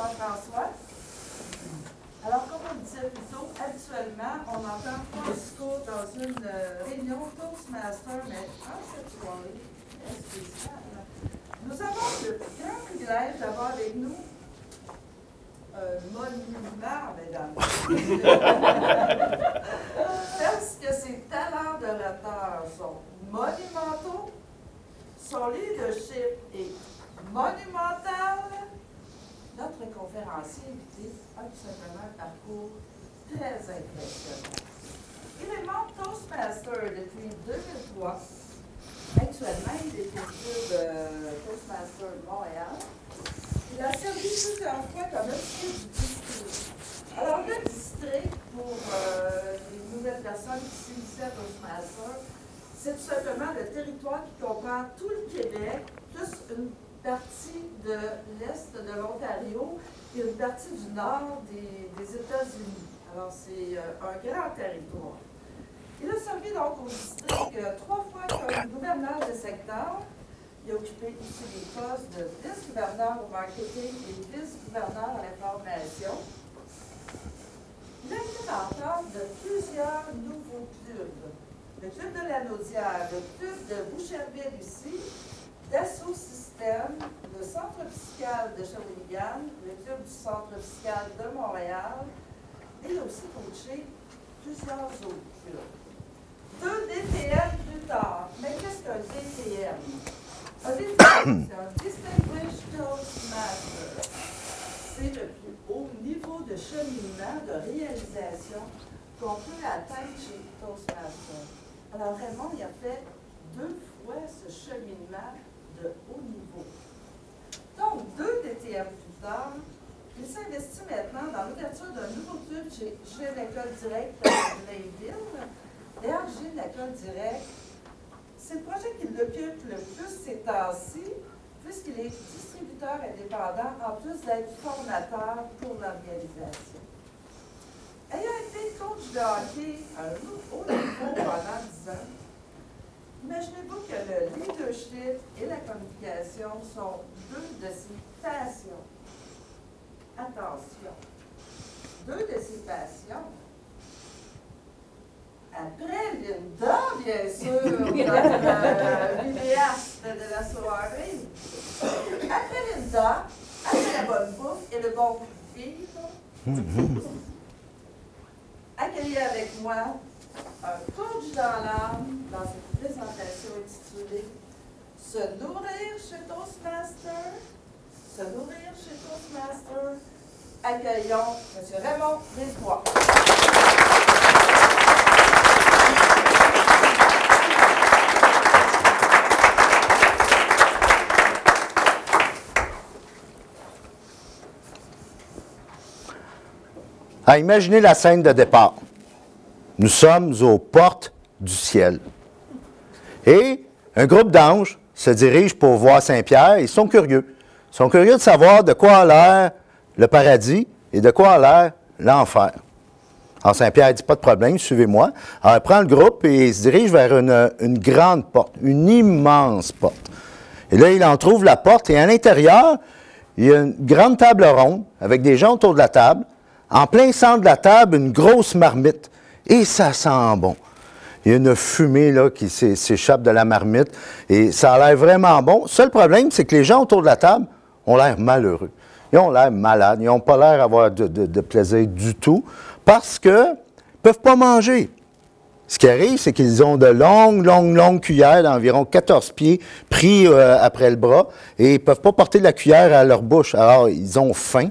Jean-François. Alors, comme on disait plus tôt, habituellement, on entend trois discours dans une réunion Toastmaster, mais en cette soirée, très spéciale, nous avons le grand privilège d'avoir avec nous un monument, mesdames. Parce que ses talents d'orateur sont monumentaux, son leadership est monumental. Notre conférencier invité a tout simplement un parcours très impressionnant. Il est membre Toastmaster depuis 2003. Actuellement, il est au club Toastmaster de Montréal. Il a servi plusieurs fois comme officier du district. Alors, le district, pour les nouvelles personnes qui s'initient à Toastmaster, c'est tout simplement le territoire qui comprend tout le Québec, plus une partie de l'Est de l'Ontario et une partie du nord des États-Unis. Alors, c'est un grand territoire. Il a servi donc au district 3 fois comme gouverneur de secteur. Il a occupé aussi des postes de vice-gouverneur au marketing et vice-gouverneur à l'information. Il a été mentor de plusieurs nouveaux clubs. Le club de la Naudière, le club de Boucherville ici, Dassault Systèmes, le centre fiscal de Shawinigan, le club du centre fiscal de Montréal. Et il a aussi coaché plusieurs autres clubs. 2 DTM plus tard. Mais qu'est-ce qu'un DTM? Un DTM, c'est un Distinguished Toastmaster. C'est le plus haut niveau de cheminement, de réalisation qu'on peut atteindre chez Toastmaster. Alors Raymond, il a fait 2 fois ce cheminement de haut niveau. Donc, 2 DTM plus tard, il s'investit maintenant dans l'ouverture d'un nouveau club chez École Direct à Blainville. D'ailleurs, École Direct, c'est le projet qui l'occupe le plus ces temps-ci, puisqu'il est distributeur indépendant, en plus d'être formateur pour l'organisation. Ayant été coach de hockey à un haut niveau pendant 10 ans, imaginez-vous que le leadership et la communication sont 2 de ses passions. Attention, 2 de ses passions. Après Linda, bien sûr, notre vidéaste de la soirée. Après Linda, après la bonne bouffe et le bon coup de vivre, accueillez avec moi un coach dans l'âme dans cette présentation intitulée « Se nourrir chez Toastmaster ». Se nourrir chez Toastmaster. Accueillons M. Raymond Brisebois. Imaginez la scène de départ. Nous sommes aux portes du ciel. Et un groupe d'anges se dirige pour voir Saint-Pierre. Ils sont curieux. Ils sont curieux de savoir de quoi a l'air le paradis et de quoi a l'air l'enfer. Alors Saint-Pierre dit, pas de problème, suivez-moi. Alors il prend le groupe et il se dirige vers une grande porte, une immense porte. Et là, il en trouve la porte et à l'intérieur, il y a une grande table ronde avec des gens autour de la table. En plein centre de la table, une grosse marmite. Et ça sent bon. Il y a une fumée là, qui s'échappe de la marmite. Et ça a l'air vraiment bon. Seul problème, c'est que les gens autour de la table ont l'air malheureux. Ils ont l'air malades. Ils n'ont pas l'air d'avoir de plaisir du tout. Parce qu'ils ne peuvent pas manger. Ce qui arrive, c'est qu'ils ont de longues cuillères d'environ 14 pieds pris après le bras. Et ils ne peuvent pas porter la cuillère à leur bouche. Alors, ils ont faim.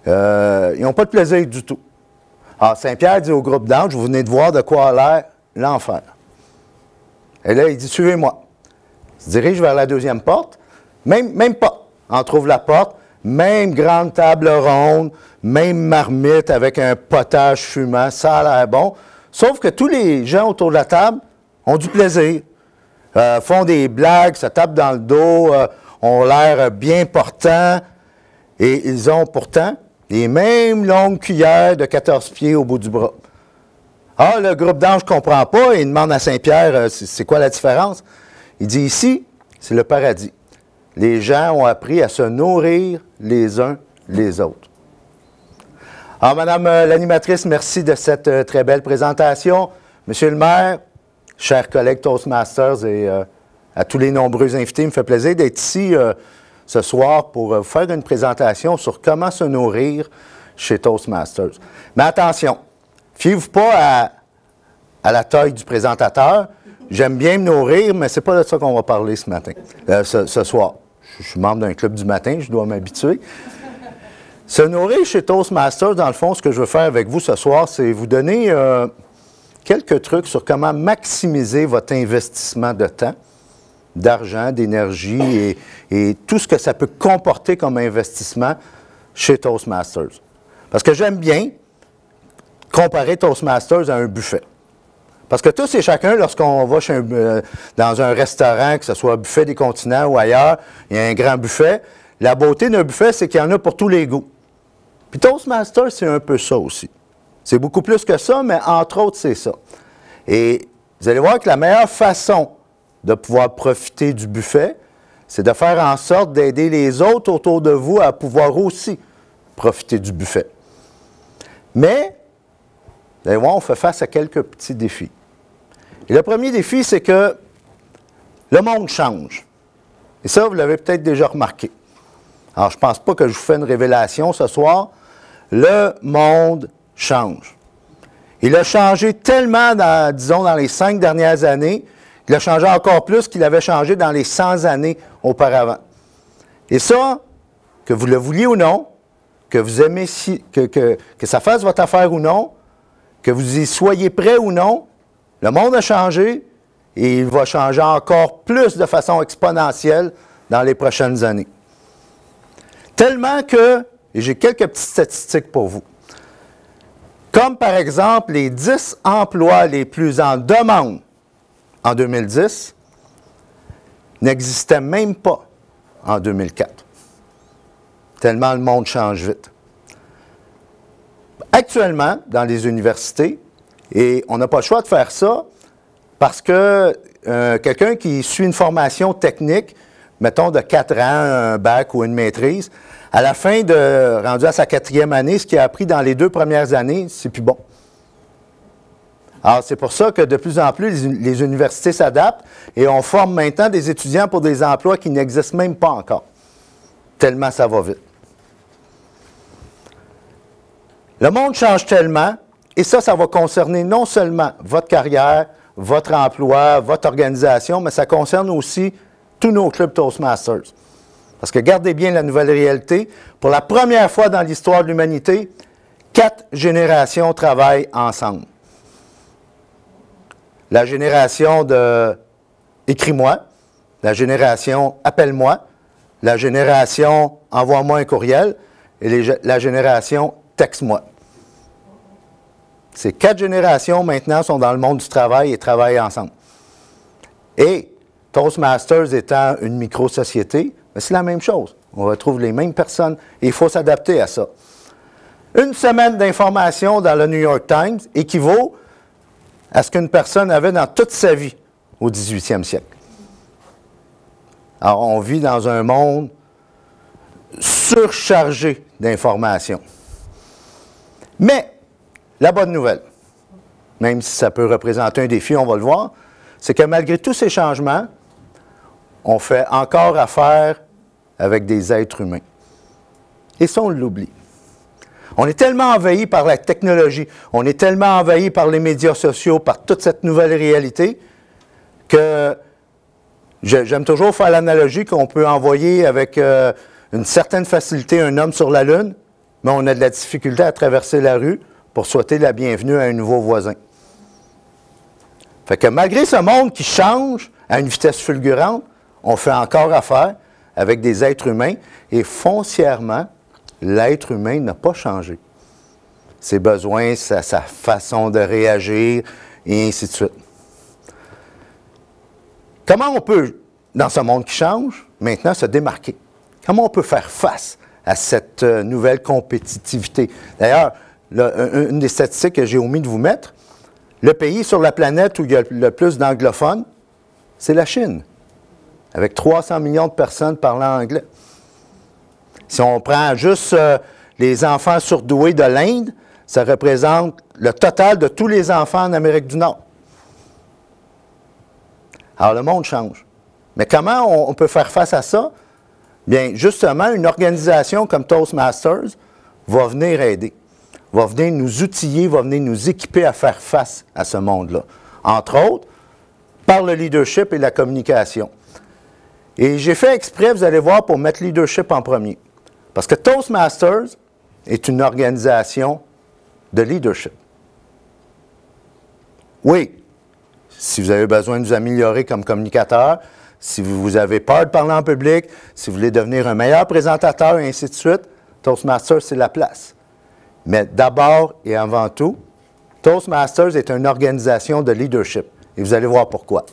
Ils n'ont pas de plaisir du tout. Alors, Saint-Pierre dit au groupe d'anges, vous venez de voir de quoi a l'air l'enfer. Et là, il dit, suivez-moi. Il se dirige vers la deuxième porte. Même pas. On trouve la porte, même grande table ronde, même marmite avec un potage fumant, ça a l'air bon. Sauf que tous les gens autour de la table ont du plaisir. Font des blagues, se tapent dans le dos, ont l'air bien portants. Et ils ont pourtant les mêmes longues cuillères de 14 pieds au bout du bras. Ah, le groupe d'anges ne comprend pas et il demande à Saint-Pierre, c'est quoi la différence? Il dit, ici, c'est le paradis. Les gens ont appris à se nourrir les uns les autres. Alors, Madame l'animatrice, merci de cette très belle présentation. Monsieur le maire, chers collègues Toastmasters et à tous les nombreux invités, il me fait plaisir d'être ici ce soir pour vous faire une présentation sur comment se nourrir chez Toastmasters. Mais attention, fiez-vous pas à la taille du présentateur. J'aime bien me nourrir, mais ce n'est pas de ça qu'on va parler ce matin, ce soir. Je suis membre d'un club du matin, je dois m'habituer. Se nourrir chez Toastmasters, dans le fond, ce que je veux faire avec vous ce soir, c'est vous donner quelques trucs sur comment maximiser votre investissement de temps, d'argent, d'énergie et tout ce que ça peut comporter comme investissement chez Toastmasters. Parce que j'aime bien comparer Toastmasters à un buffet. Parce que tous et chacun, lorsqu'on va dans un restaurant, que ce soit buffet des continents ou ailleurs, il y a un grand buffet. La beauté d'un buffet, c'est qu'il y en a pour tous les goûts. Puis Toastmasters, c'est un peu ça aussi. C'est beaucoup plus que ça, mais entre autres, c'est ça. Et vous allez voir que la meilleure façon de pouvoir profiter du buffet, c'est de faire en sorte d'aider les autres autour de vous à pouvoir aussi profiter du buffet. Mais, vous allez voir, on fait face à quelques petits défis. Et le premier défi, c'est que le monde change. Et ça, vous l'avez peut-être déjà remarqué. Alors, je ne pense pas que je vous fais une révélation ce soir. Le monde change. Il a changé tellement, disons, dans les 5 dernières années, il a changé encore plus qu'il avait changé dans les 100 années auparavant. Et ça, que vous le vouliez ou non, que vous aimez, que ça fasse votre affaire ou non, que vous y soyez prêt ou non, le monde a changé et il va changer encore plus de façon exponentielle dans les prochaines années. Tellement que, et j'ai quelques petites statistiques pour vous, comme par exemple les 10 emplois les plus en demande en 2010 n'existaient même pas en 2004. Tellement le monde change vite. Actuellement, dans les universités, et on n'a pas le choix de faire ça parce que quelqu'un qui suit une formation technique, mettons de 4 ans, un bac ou une maîtrise, à la fin rendu à sa 4e année, ce qu'il a appris dans les 2 premières années, c'est plus bon. Alors, c'est pour ça que de plus en plus, les universités s'adaptent et on forme maintenant des étudiants pour des emplois qui n'existent même pas encore. Tellement ça va vite. Le monde change tellement, et ça va concerner non seulement votre carrière, votre emploi, votre organisation, mais ça concerne aussi tous nos clubs Toastmasters. Parce que gardez bien la nouvelle réalité, pour la première fois dans l'histoire de l'humanité, 4 générations travaillent ensemble. La génération de « écris-moi », la génération « appelle-moi », la génération « envoie-moi un courriel » et la génération « texte-moi ». Ces 4 générations, maintenant, sont dans le monde du travail et travaillent ensemble. Et Toastmasters étant une micro-société, c'est la même chose. On retrouve les mêmes personnes et il faut s'adapter à ça. Une semaine d'information dans le New York Times équivaut à ce qu'une personne avait dans toute sa vie au 18e siècle. Alors, on vit dans un monde surchargé d'informations. Mais, la bonne nouvelle, même si ça peut représenter un défi, on va le voir, c'est que malgré tous ces changements, on fait encore affaire avec des êtres humains. Et ça, on l'oublie. On est tellement envahi par la technologie, on est tellement envahi par les médias sociaux, par toute cette nouvelle réalité, que j'aime toujours faire l'analogie qu'on peut envoyer avec une certaine facilité un homme sur la Lune, mais on a de la difficulté à traverser la rue pour souhaiter la bienvenue à un nouveau voisin. Fait que malgré ce monde qui change à une vitesse fulgurante, on fait encore affaire avec des êtres humains et foncièrement, l'être humain n'a pas changé. Ses besoins, sa façon de réagir, et ainsi de suite. Comment on peut, dans ce monde qui change, maintenant se démarquer? Comment on peut faire face à cette nouvelle compétitivité? D'ailleurs, une des statistiques que j'ai omis de vous mettre, le pays sur la planète où il y a le plus d'anglophones, c'est la Chine, avec 300 millions de personnes parlant anglais. Si on prend juste les enfants surdoués de l'Inde, ça représente le total de tous les enfants en Amérique du Nord. Alors, le monde change. Mais comment on peut faire face à ça? Bien, justement, une organisation comme Toastmasters va venir aider, va venir nous outiller, va venir nous équiper à faire face à ce monde-là. Entre autres, par le leadership et la communication. Et j'ai fait exprès, vous allez voir, pour mettre leadership en premier. Parce que Toastmasters est une organisation de leadership. Oui, si vous avez besoin de vous améliorer comme communicateur, si vous avez peur de parler en public, si vous voulez devenir un meilleur présentateur et ainsi de suite, Toastmasters, c'est la place. Mais d'abord et avant tout, Toastmasters est une organisation de leadership. Et vous allez voir pourquoi.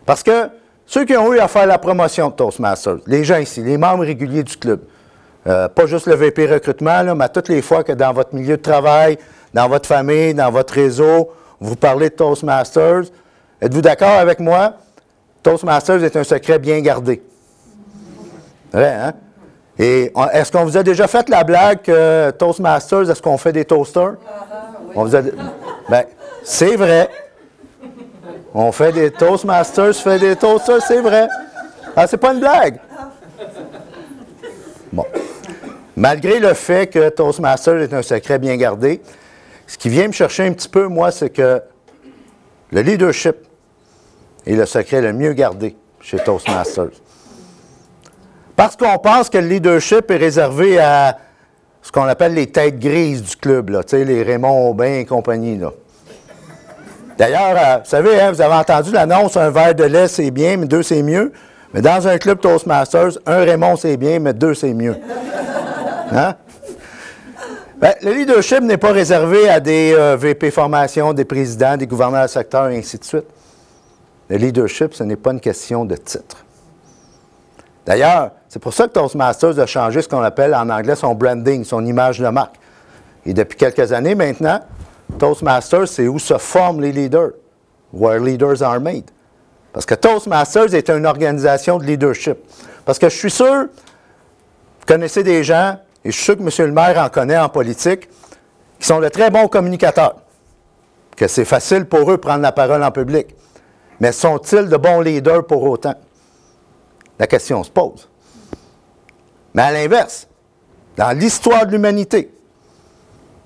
Parce que ceux qui ont eu à faire la promotion de Toastmasters, les gens ici, les membres réguliers du club, pas juste le VP recrutement, là, mais toutes les fois que dans votre milieu de travail, dans votre famille, dans votre réseau, vous parlez de Toastmasters, êtes-vous d'accord avec moi? Toastmasters est un secret bien gardé. Vrai, hein? Et est-ce qu'on vous a déjà fait la blague que Toastmasters, est-ce qu'on fait des toasters? Oui. On vous a... Bien, c'est vrai. On fait des Toastmasters, fait des toasters, c'est vrai. Ah, c'est pas une blague. Bon. Malgré le fait que Toastmasters est un secret bien gardé, ce qui vient me chercher un petit peu, moi, c'est que le leadership est le secret le mieux gardé chez Toastmasters. Parce qu'on pense que le leadership est réservé à ce qu'on appelle les têtes grises du club, là, tu sais, les Raymond Aubin et compagnie, là. D'ailleurs, vous savez, hein, vous avez entendu l'annonce, un verre de lait, c'est bien, mais 2, c'est mieux. Mais dans un club Toastmasters, un Raymond, c'est bien, mais 2, c'est mieux. Hein? Bien, le leadership n'est pas réservé à des VP formation, des présidents, des gouverneurs de secteur, et ainsi de suite. Le leadership, ce n'est pas une question de titre. D'ailleurs, c'est pour ça que Toastmasters a changé ce qu'on appelle en anglais son branding, son image de marque. Et depuis quelques années maintenant, Toastmasters, c'est où se forment les leaders, where leaders are made. Parce que Toastmasters est une organisation de leadership. Parce que je suis sûr, vous connaissez des gens, et je suis sûr que M. le maire en connaît en politique, qui sont de très bons communicateurs, que c'est facile pour eux de prendre la parole en public. Mais sont-ils de bons leaders pour autant? La question se pose. Mais à l'inverse, dans l'histoire de l'humanité,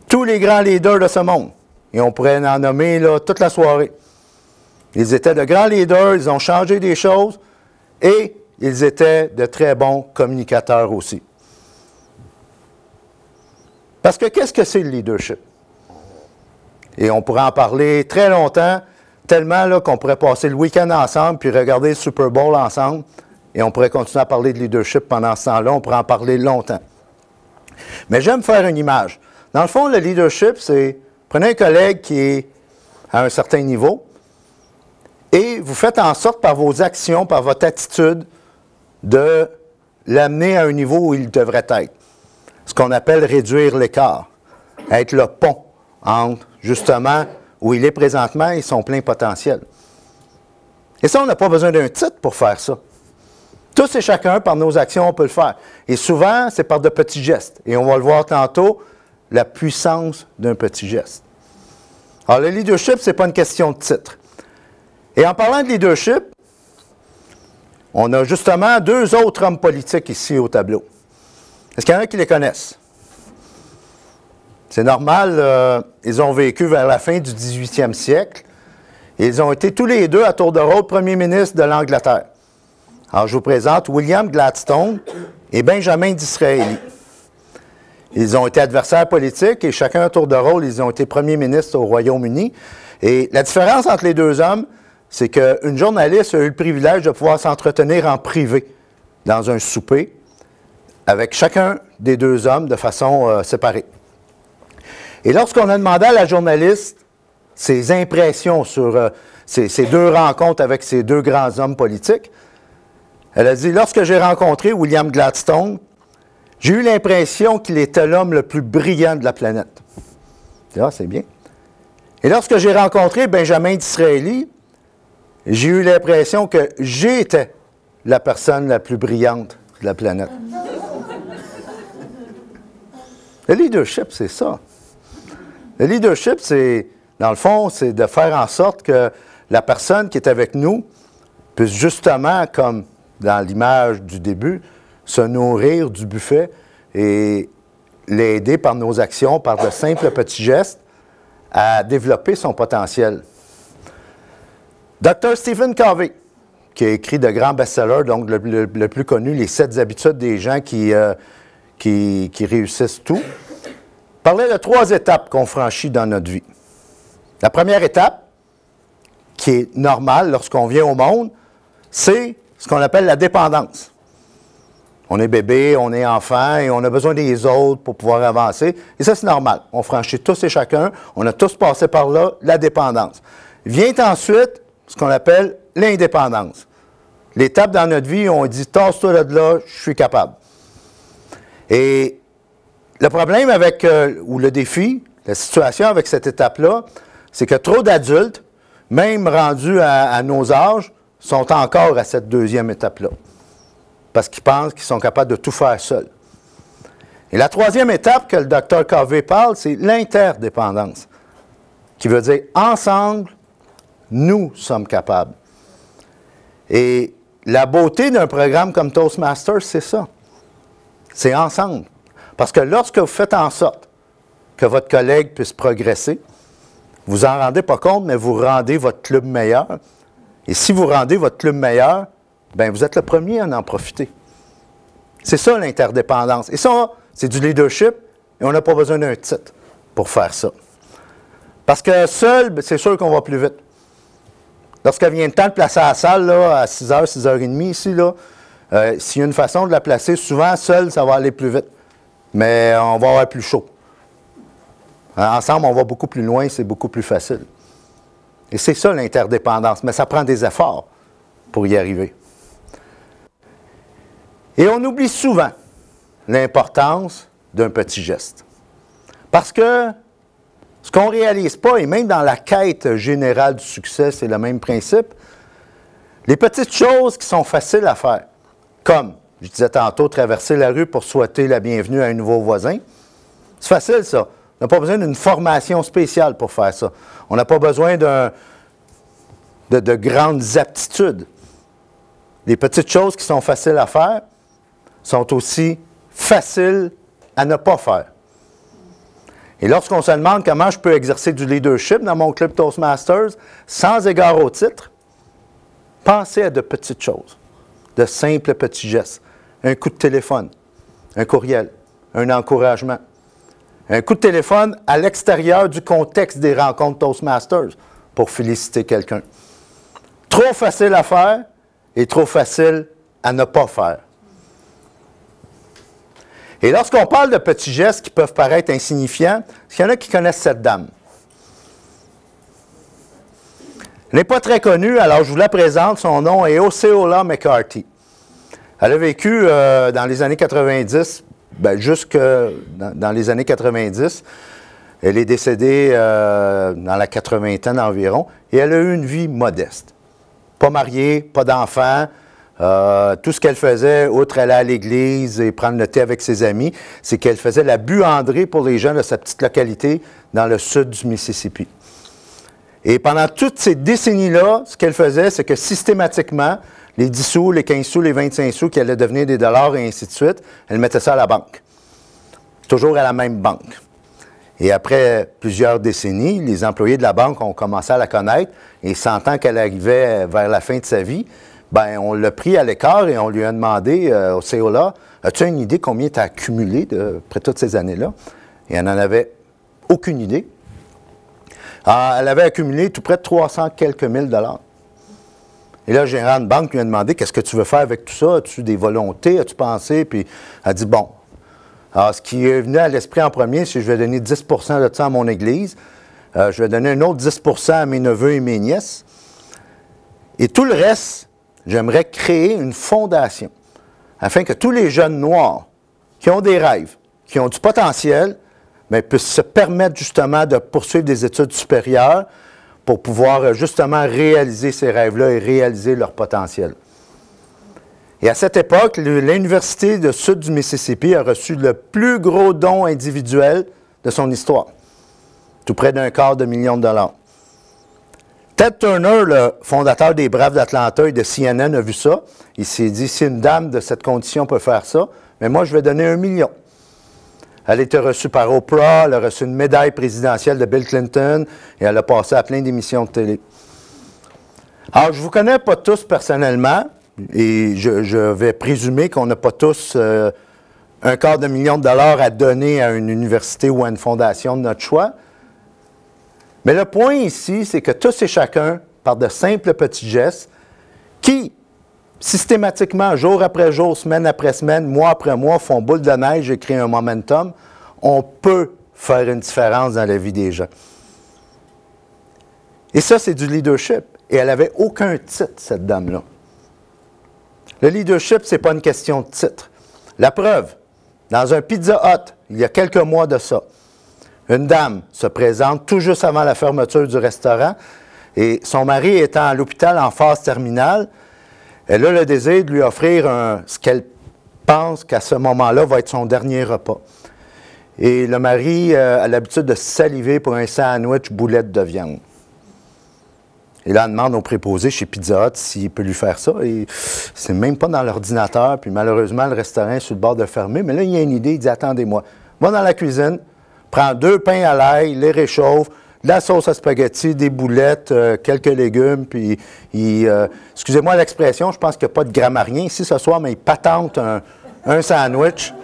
tous les grands leaders de ce monde, et on pourrait en nommer là, toute la soirée, ils étaient de grands leaders, ils ont changé des choses, et ils étaient de très bons communicateurs aussi. Parce que qu'est-ce que c'est le leadership? Et on pourrait en parler très longtemps, tellement là, qu'on pourrait passer le week-end ensemble, puis regarder le Super Bowl ensemble, et on pourrait continuer à parler de leadership pendant ce temps-là, on pourrait en parler longtemps. Mais j'aime faire une image. Dans le fond, le leadership, c'est, prenez un collègue qui est à un certain niveau, et vous faites en sorte par vos actions, par votre attitude, de l'amener à un niveau où il devrait être. Ce qu'on appelle réduire l'écart, être le pont entre, justement, où il est présentement et son plein potentiel. Et ça, on n'a pas besoin d'un titre pour faire ça. Tous et chacun, par nos actions, on peut le faire. Et souvent, c'est par de petits gestes. Et on va le voir tantôt, la puissance d'un petit geste. Alors, le leadership, ce n'est pas une question de titre. Et en parlant de leadership, on a justement 2 autres hommes politiques ici au tableau. Est-ce qu'il y en a qui les connaissent? C'est normal, ils ont vécu vers la fin du 18e siècle. Et ils ont été tous les 2 à tour de rôle premier ministre de l'Angleterre. Alors, je vous présente William Gladstone et Benjamin Disraeli. Ils ont été adversaires politiques et chacun à tour de rôle, ils ont été premiers ministres au Royaume-Uni. Et la différence entre les 2 hommes, c'est qu'une journaliste a eu le privilège de pouvoir s'entretenir en privé dans un souper avec chacun des 2 hommes de façon séparée. Et lorsqu'on a demandé à la journaliste ses impressions sur ces 2 rencontres avec ces 2 grands hommes politiques, elle a dit, lorsque j'ai rencontré William Gladstone, j'ai eu l'impression qu'il était l'homme le plus brillant de la planète. Ah, c'est bien. Et lorsque j'ai rencontré Benjamin Disraeli, j'ai eu l'impression que j'étais la personne la plus brillante de la planète. Le leadership, c'est ça. Le leadership, c'est, dans le fond, c'est de faire en sorte que la personne qui est avec nous puisse justement, comme dans l'image du début, se nourrir du buffet et l'aider par nos actions, par de simples petits gestes, à développer son potentiel. Dr. Stephen Covey, qui a écrit de grands best-sellers, donc le plus connu, Les 7 habitudes des gens qui réussissent tout, parlait de 3 étapes qu'on franchit dans notre vie. La première étape, qui est normale lorsqu'on vient au monde, c'est ce qu'on appelle la dépendance. On est bébé, on est enfant et on a besoin des autres pour pouvoir avancer. Et ça, c'est normal. On franchit tous et chacun. On a tous passé par là, la dépendance. Vient ensuite ce qu'on appelle l'indépendance. L'étape dans notre vie où on dit « tasse-toi de là, je suis capable ». Et le problème avec, ou le défi, la situation avec cette étape-là, c'est que trop d'adultes, même rendus à nos âges, sont encore à cette deuxième étape-là. Parce qu'ils pensent qu'ils sont capables de tout faire seuls. Et la troisième étape que le Dr. Covey parle, c'est l'interdépendance, qui veut dire ensemble, nous sommes capables. Et la beauté d'un programme comme Toastmasters, c'est ça. C'est ensemble. Parce que lorsque vous faites en sorte que votre collègue puisse progresser, vous n'en rendez pas compte, mais vous rendez votre club meilleur. Et si vous rendez votre club meilleur, bien, vous êtes le premier à en profiter. C'est ça l'interdépendance. Et ça, c'est du leadership et on n'a pas besoin d'un titre pour faire ça. Parce que seul, c'est sûr qu'on va plus vite. Lorsqu'il vient le temps de placer la salle là, à 6h, 6h30 ici, s'il y a une façon de la placer, souvent, seul, ça va aller plus vite. Mais on va avoir plus chaud. Ensemble, on va beaucoup plus loin, c'est beaucoup plus facile. Et c'est ça l'interdépendance, mais ça prend des efforts pour y arriver. Et on oublie souvent l'importance d'un petit geste. Parce que ce qu'on ne réalise pas, et même dans la quête générale du succès, c'est le même principe, les petites choses qui sont faciles à faire, comme, je disais tantôt, traverser la rue pour souhaiter la bienvenue à un nouveau voisin, c'est facile ça. On n'a pas besoin d'une formation spéciale pour faire ça. On n'a pas besoin de grandes aptitudes. Les petites choses qui sont faciles à faire sont aussi faciles à ne pas faire. Et lorsqu'on se demande comment je peux exercer du leadership dans mon club Toastmasters, sans égard au titre, pensez à de petites choses, de simples petits gestes. Un coup de téléphone, un courriel, un encouragement. Un coup de téléphone à l'extérieur du contexte des rencontres Toastmasters pour féliciter quelqu'un. Trop facile à faire et trop facile à ne pas faire. Et lorsqu'on parle de petits gestes qui peuvent paraître insignifiants, il y en a qui connaissent cette dame. Elle n'est pas très connue, alors je vous la présente. Son nom est Osceola McCarthy. Elle a vécu dans les années 90, jusque dans les années 90. Elle est décédée dans la 80e environ, et elle a eu une vie modeste. Pas mariée, pas d'enfants. Tout ce qu'elle faisait, outre aller à l'église et prendre le thé avec ses amis, c'est qu'elle faisait la buanderie pour les gens de sa petite localité dans le sud du Mississippi. Et pendant toutes ces décennies-là, ce qu'elle faisait, c'est que systématiquement, les 10 sous, les 15 sous, les 25 sous qui allaient devenir des dollars et ainsi de suite, elle mettait ça à la banque. Toujours à la même banque. Et après plusieurs décennies, les employés de la banque ont commencé à la connaître et sentant qu'elle arrivait vers la fin de sa vie, bien, on l'a pris à l'écart et on lui a demandé, Osceola, as-tu une idée combien tu as accumulé après toutes ces années-là? Et elle n'en avait aucune idée. Alors, elle avait accumulé tout près de 300 quelques mille dollars. Et là, le gérant de banque lui a demandé, qu'est-ce que tu veux faire avec tout ça? As-tu des volontés? As-tu pensé? Puis elle a dit, bon. Alors, ce qui est venu à l'esprit en premier, c'est que je vais donner 10 de ça à mon église. Je vais donner un autre 10 à mes neveux et mes nièces. Et tout le reste, j'aimerais créer une fondation afin que tous les jeunes noirs qui ont des rêves, qui ont du potentiel, bien, puissent se permettre justement de poursuivre des études supérieures pour pouvoir justement réaliser ces rêves-là et réaliser leur potentiel. Et à cette époque, l'Université du Sud du Mississippi a reçu le plus gros don individuel de son histoire, tout près $250 000. Ted Turner, le fondateur des Braves d'Atlanta et de CNN, a vu ça. Il s'est dit, si une dame de cette condition peut faire ça, mais moi, je vais donner $1 million. Elle a été reçue par Oprah, elle a reçu une médaille présidentielle de Bill Clinton et elle a passé à plein d'émissions de télé. Alors, je ne vous connais pas tous personnellement et je vais présumer qu'on n'a pas tous $250 000 à donner à une université ou à une fondation de notre choix. Mais le point ici, c'est que tous et chacun, par de simples petits gestes, qui, systématiquement, jour après jour, semaine après semaine, mois après mois, font boule de neige et créent un momentum, on peut faire une différence dans la vie des gens. Et ça, c'est du leadership. Et elle n'avait aucun titre, cette dame-là. Le leadership, ce n'est pas une question de titre. La preuve, dans un Pizza Hut, il y a quelques mois de ça, une dame se présente tout juste avant la fermeture du restaurant et son mari étant à l'hôpital en phase terminale, elle a le désir de lui offrir ce qu'elle pense qu'à ce moment-là va être son dernier repas. Et le mari a l'habitude de saliver pour un sandwich boulette de viande. Et là, elle demande au préposé chez Pizza Hut s'il peut lui faire ça. Et c'est même pas dans l'ordinateur. Puis malheureusement, le restaurant est sur le bord de fermer. Mais là, il y a une idée. Il dit, attendez-moi. Va dans la cuisine, prends 2 pains à l'ail, les réchauffe, de la sauce à spaghetti, des boulettes, quelques légumes. Puis, excusez-moi l'expression, je pense qu'il n'y a pas de grammarien ici ce soir, mais il patente un sandwich.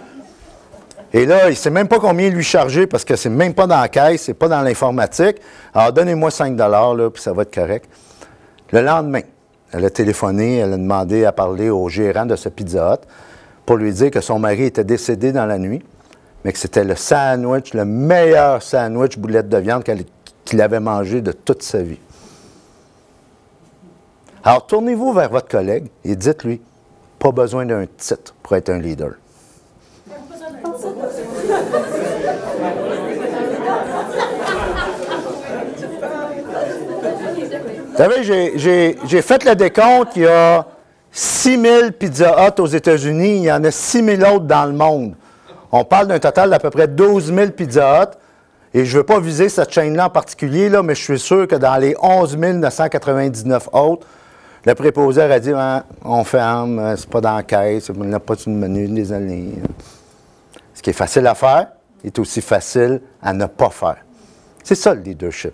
Et là, il ne sait même pas combien lui charger parce que c'est même pas dans la caisse, c'est pas dans l'informatique. Alors, donnez-moi 5 là, puis ça va être correct. Le lendemain, elle a téléphoné, elle a demandé à parler au gérant de ce Pizza Hut pour lui dire que son mari était décédé dans la nuit, mais que c'était le sandwich, le meilleur sandwich boulette de viande qu'il avait mangé de toute sa vie. Alors, tournez-vous vers votre collègue et dites-lui, pas besoin d'un titre pour être un leader. Vous savez, j'ai fait le décompte, il y a 6000 Pizza Hut aux États-Unis, il y en a 6000 autres dans le monde. On parle d'un total d'à peu près 12 000 Pizza Hut, et je ne veux pas viser cette chaîne-là en particulier, là, mais je suis sûr que dans les 11 999 autres, le préposé aurait dit ah, on ferme, c'est pas dans la caisse, on n'a pas sur le menu, désolé. Ce qui est facile à faire est aussi facile à ne pas faire. C'est ça le leadership.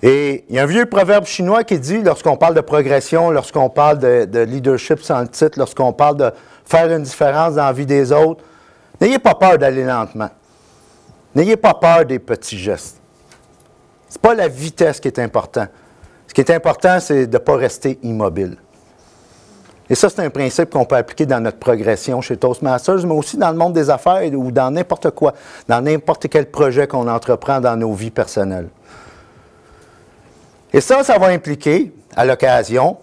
Et il y a un vieux proverbe chinois qui dit, lorsqu'on parle de progression, lorsqu'on parle de leadership sans le titre, lorsqu'on parle de faire une différence dans la vie des autres, n'ayez pas peur d'aller lentement. N'ayez pas peur des petits gestes. Ce n'est pas la vitesse qui est important. Ce qui est important, c'est de ne pas rester immobile. Et ça, c'est un principe qu'on peut appliquer dans notre progression chez Toastmasters, mais aussi dans le monde des affaires ou dans n'importe quoi, dans n'importe quel projet qu'on entreprend dans nos vies personnelles. Et ça va impliquer, à l'occasion,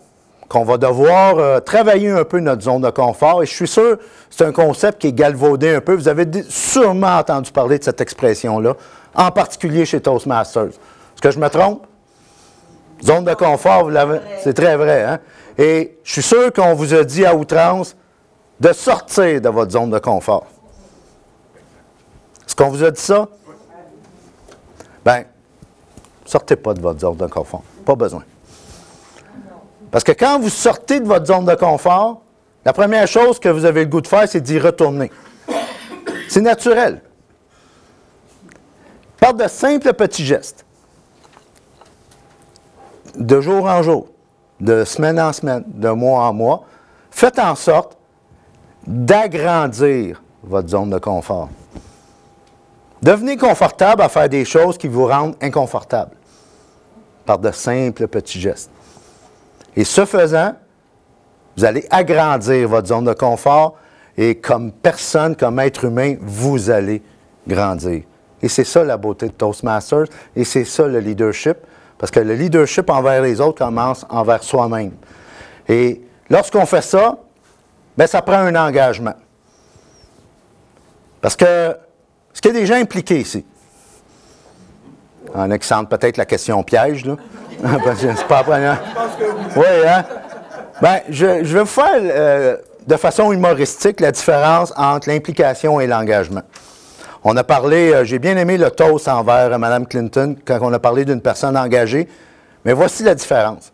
qu'on va devoir travailler un peu notre zone de confort. Et je suis sûr que c'est un concept qui est galvaudé un peu. Vous avez sûrement entendu parler de cette expression-là, en particulier chez Toastmasters. Est-ce que je me trompe? Zone de confort, vous l'avez. C'est très vrai, hein? Et je suis sûr qu'on vous a dit à outrance de sortir de votre zone de confort. Est-ce qu'on vous a dit ça? Bien, sortez pas de votre zone de confort. Pas besoin. Parce que quand vous sortez de votre zone de confort, la première chose que vous avez le goût de faire, c'est d'y retourner. C'est naturel. Par de simples petits gestes. De jour en jour, de semaine en semaine, de mois en mois, faites en sorte d'agrandir votre zone de confort. Devenez confortable à faire des choses qui vous rendent inconfortable par de simples petits gestes. Et ce faisant, vous allez agrandir votre zone de confort et comme personne, comme être humain, vous allez grandir. Et c'est ça la beauté de Toastmasters et c'est ça le leadership. Parce que le leadership envers les autres commence envers soi-même. Et lorsqu'on fait ça, bien, ça prend un engagement. Parce que, est-ce qu'il y a des gens impliqués ici? En exemple, peut-être la question piège, là. C'est pas la première. Oui, hein? Bien, je vais vous faire de façon humoristique la différence entre l'implication et l'engagement. On a parlé, j'ai bien aimé le toast envers Mme Clinton quand on a parlé d'une personne engagée, mais voici la différence.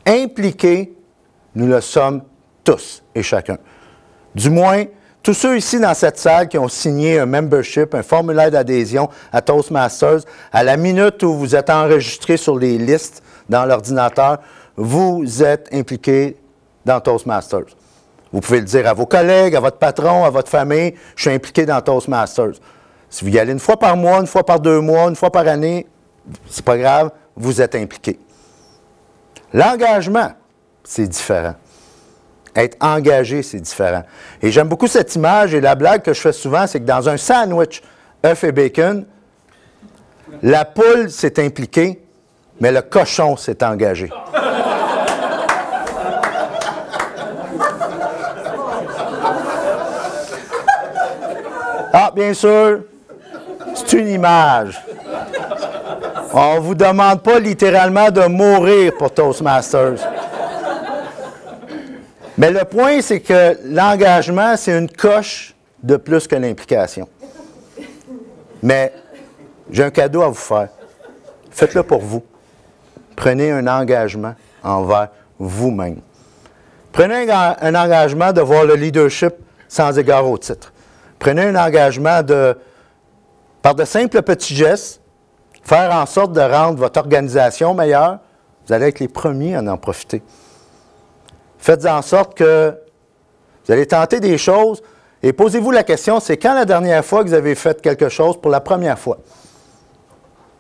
Impliqués, nous le sommes tous et chacun. Du moins, tous ceux ici dans cette salle qui ont signé un membership, un formulaire d'adhésion à Toastmasters, à la minute où vous êtes enregistré sur les listes dans l'ordinateur, vous êtes impliqués dans Toastmasters. Vous pouvez le dire à vos collègues, à votre patron, à votre famille, je suis impliqué dans Toastmasters. Si vous y allez une fois par mois, une fois par 2 mois, une fois par année, c'est pas grave, vous êtes impliqué. L'engagement, c'est différent. Être engagé, c'est différent. Et j'aime beaucoup cette image, et la blague que je fais souvent, c'est que dans un sandwich œuf et bacon, la poule s'est impliquée, mais le cochon s'est engagé. Ah, bien sûr, c'est une image. On ne vous demande pas littéralement de mourir pour Toastmasters. Mais le point, c'est que l'engagement, c'est une coche de plus que l'implication. Mais j'ai un cadeau à vous faire. Faites-le pour vous. Prenez un engagement envers vous-même. Prenez un engagement de voir le leadership sans égard au titre. Prenez un engagement de, par de simples petits gestes, faire en sorte de rendre votre organisation meilleure. Vous allez être les premiers à en profiter. Faites en sorte que vous allez tenter des choses et posez-vous la question, c'est quand la dernière fois que vous avez fait quelque chose pour la première fois?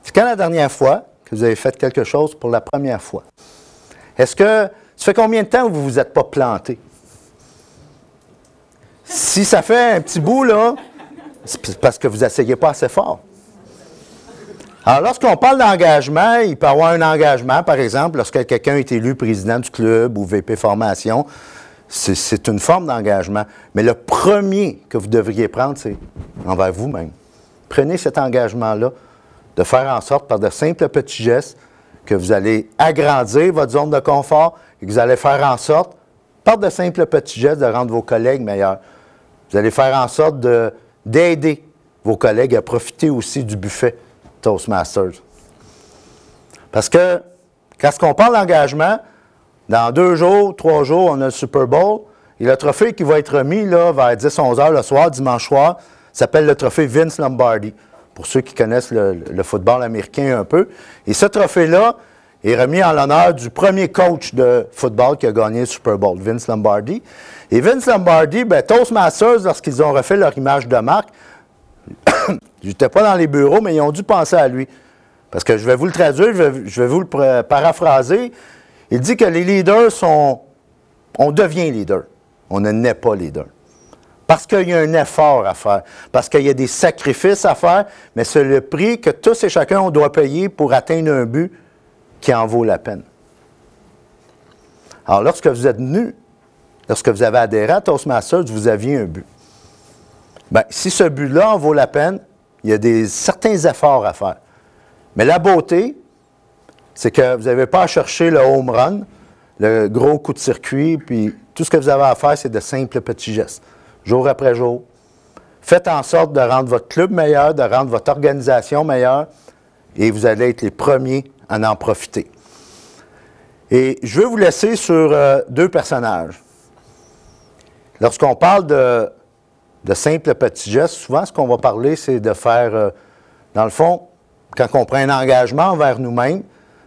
C'est quand la dernière fois que vous avez fait quelque chose pour la première fois? Est-ce que ça fait combien de temps que vous ne vous êtes pas planté? Si ça fait un petit bout, là, c'est parce que vous n'essayez pas assez fort. Alors, lorsqu'on parle d'engagement, il peut y avoir un engagement, par exemple, lorsque quelqu'un est élu président du club ou VP formation, c'est une forme d'engagement. Mais le premier que vous devriez prendre, c'est envers vous-même. Prenez cet engagement-là de faire en sorte, par de simples petits gestes, que vous allez agrandir votre zone de confort et que vous allez faire en sorte, par de simples petits gestes, de rendre vos collègues meilleurs. Vous allez faire en sorte d'aider vos collègues à profiter aussi du buffet Toastmasters. Parce que, quand on parle d'engagement, dans 2 jours, 3 jours, on a le Super Bowl, et le trophée qui va être remis là, vers 10-11 heures le soir, dimanche soir, s'appelle le trophée Vince Lombardi, pour ceux qui connaissent le football américain un peu. Et ce trophée-là est remis en l'honneur du premier coach de football qui a gagné le Super Bowl, Vince Lombardi. Et Vince Lombardi, bien, Toastmasters, lorsqu'ils ont refait leur image de marque, j'étais pas dans les bureaux, mais ils ont dû penser à lui. Parce que je vais vous le traduire, je vais vous le paraphraser. Il dit que les leaders on devient leader. On ne naît pas leader. Parce qu'il y a un effort à faire. Parce qu'il y a des sacrifices à faire, mais c'est le prix que tous et chacun on doit payer pour atteindre un but qui en vaut la peine. Alors, lorsque vous êtes venu, lorsque vous avez adhéré à Toastmasters, vous aviez un but. Bien, si ce but-là en vaut la peine, il y a certains efforts à faire. Mais la beauté, c'est que vous n'avez pas à chercher le home run, le gros coup de circuit, puis tout ce que vous avez à faire, c'est de simples petits gestes, jour après jour. Faites en sorte de rendre votre club meilleur, de rendre votre organisation meilleure, et vous allez être les premiers à en profiter. Et je vais vous laisser sur 2 personnages. Lorsqu'on parle de simples petits gestes, souvent, ce qu'on va parler, c'est de faire, dans le fond, quand on prend un engagement envers nous-mêmes,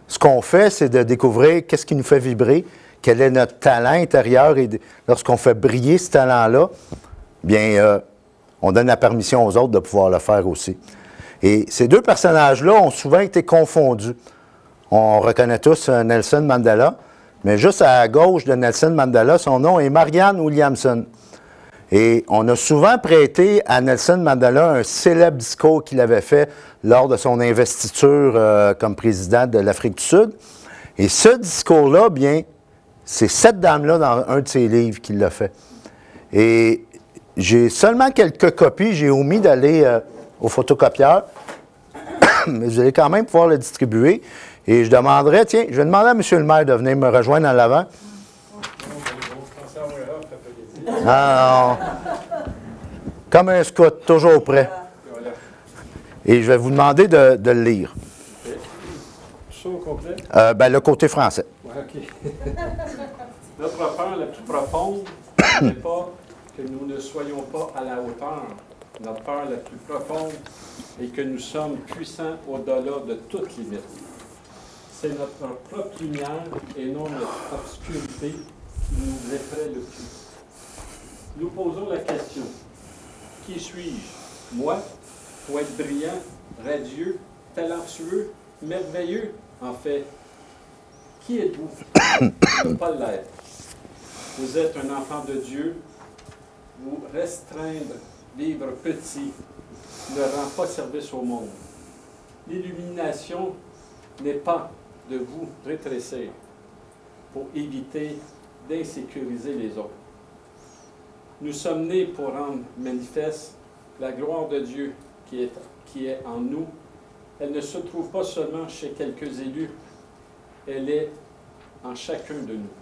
ce qu'on fait, c'est de découvrir qu'est-ce qui nous fait vibrer, quel est notre talent intérieur, et lorsqu'on fait briller ce talent-là, bien, on donne la permission aux autres de pouvoir le faire aussi. Et ces 2 personnages-là ont souvent été confondus. On reconnaît tous Nelson Mandela, mais juste à gauche de Nelson Mandela, son nom est Marianne Williamson. Et on a souvent prêté à Nelson Mandela un célèbre discours qu'il avait fait lors de son investiture comme président de l'Afrique du Sud. Et ce discours-là, bien, c'est cette dame-là dans un de ses livres qui l'a fait. Et j'ai seulement quelques copies, j'ai omis d'aller au photocopieur, mais vous allez quand même pouvoir le distribuer. Et je demanderai, tiens, je vais demander à M. le maire de venir me rejoindre en l'avant. Ah, non. Comme un scout, toujours prêt. Et je vais vous demander de le lire. Ça au complet? Ben, le côté français. Ouais, OK. Notre peur la plus profonde n'est pas que nous ne soyons pas à la hauteur. Notre peur la plus profonde est que nous sommes puissants au-delà de toute limite. C'est notre propre lumière et non notre obscurité qui nous effraie le plus. Nous posons la question, qui suis-je? Moi, pour être brillant, radieux, talentueux, merveilleux, en fait. Qui êtes-vous? Ne pas l'être. Vous êtes un enfant de Dieu. Vous restreindre, vivre petit, ne rend pas service au monde. L'illumination n'est pas de vous rétrécir pour éviter d'insécuriser les autres. Nous sommes nés pour rendre manifeste la gloire de Dieu qui est en nous. Elle ne se trouve pas seulement chez quelques élus, elle est en chacun de nous.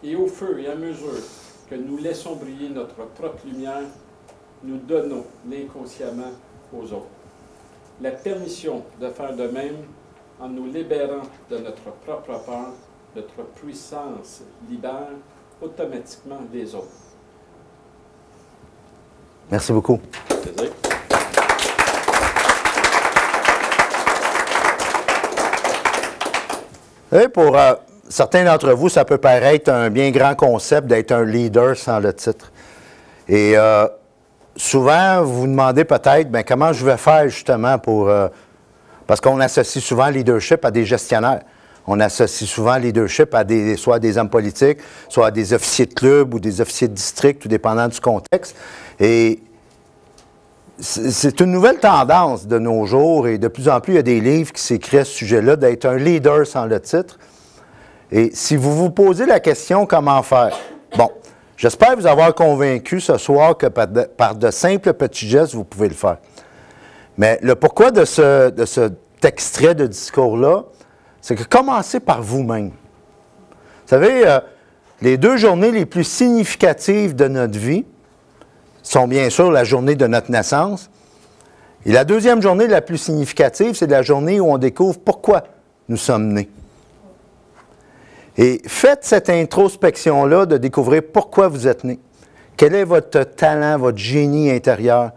Et au fur et à mesure que nous laissons briller notre propre lumière, nous donnons l'inconsciemment aux autres. La permission de faire de même, en nous libérant de notre propre peur, notre puissance libère automatiquement les autres. Merci beaucoup. Plaisir. Et pour certains d'entre vous, ça peut paraître un bien grand concept d'être un leader sans le titre. Et souvent, vous vous demandez peut-être, bien, comment je vais faire justement pour... parce qu'on associe souvent leadership à des gestionnaires. On associe souvent leadership à soit des hommes politiques, soit à des officiers de club ou des officiers de district, tout dépendant du contexte. Et c'est une nouvelle tendance de nos jours et de plus en plus, il y a des livres qui s'écrivent à ce sujet-là, d'être un leader sans le titre. Et si vous vous posez la question, comment faire? Bon, j'espère vous avoir convaincu ce soir que par de simples petits gestes, vous pouvez le faire. Mais le pourquoi de cet extrait de discours-là, c'est que commencez par vous-même. Vous savez, les 2 journées les plus significatives de notre vie sont bien sûr la journée de notre naissance. Et la deuxième journée la plus significative, c'est la journée où on découvre pourquoi nous sommes nés. Et faites cette introspection-là de découvrir pourquoi vous êtes né. Quel est votre talent, votre génie intérieur?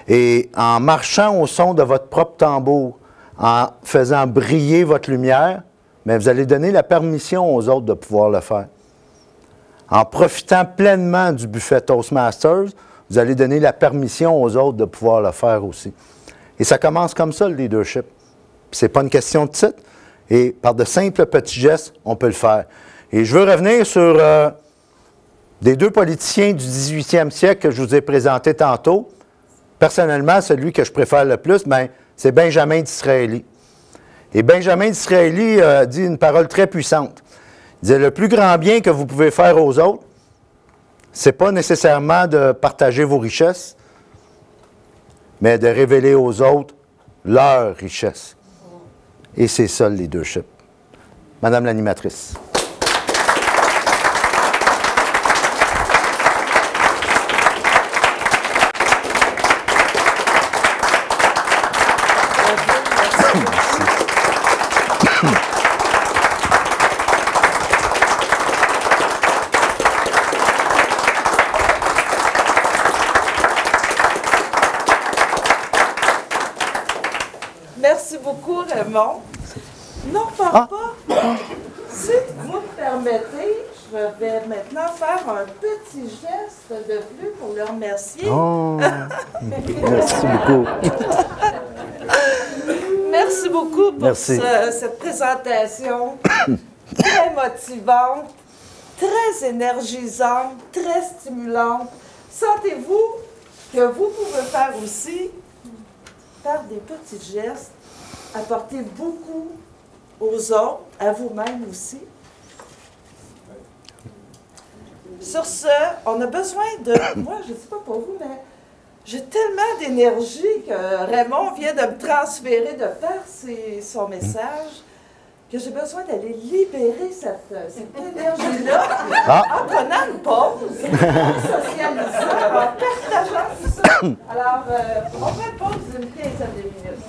Et en marchant au son de votre propre tambour, en faisant briller votre lumière, bien, vous allez donner la permission aux autres de pouvoir le faire. En profitant pleinement du buffet Toastmasters, vous allez donner la permission aux autres de pouvoir le faire aussi. Et ça commence comme ça, le leadership. Ce n'est pas une question de titre. Et par de simples petits gestes, on peut le faire. Et je veux revenir sur des 2 politiciens du 18e siècle que je vous ai présentés tantôt. Personnellement, celui que je préfère le plus, c'est Benjamin Disraeli. Et Benjamin Disraeli dit une parole très puissante. Il disait, le plus grand bien que vous pouvez faire aux autres, ce n'est pas nécessairement de partager vos richesses, mais de révéler aux autres leurs richesses. Et c'est ça le leadership. Madame l'animatrice. Merci beaucoup, Raymond. Non, pas. Si vous me permettez, je vais maintenant faire un petit geste de plus pour le remercier. Oh, merci beaucoup. Merci beaucoup pour cette présentation très motivante, très énergisante, très stimulante. Sentez-vous que vous pouvez faire aussi, par des petits gestes, apporter beaucoup aux autres, à vous-même aussi. Sur ce, on a besoin de... Moi, je ne sais pas pour vous, mais j'ai tellement d'énergie que Raymond vient de me transférer de par son message que j'ai besoin d'aller libérer cette énergie-là Ah. en prenant une pause, en socialisant, en partageant tout ça. Alors, on fait une pause d'une quinzaine de minutes.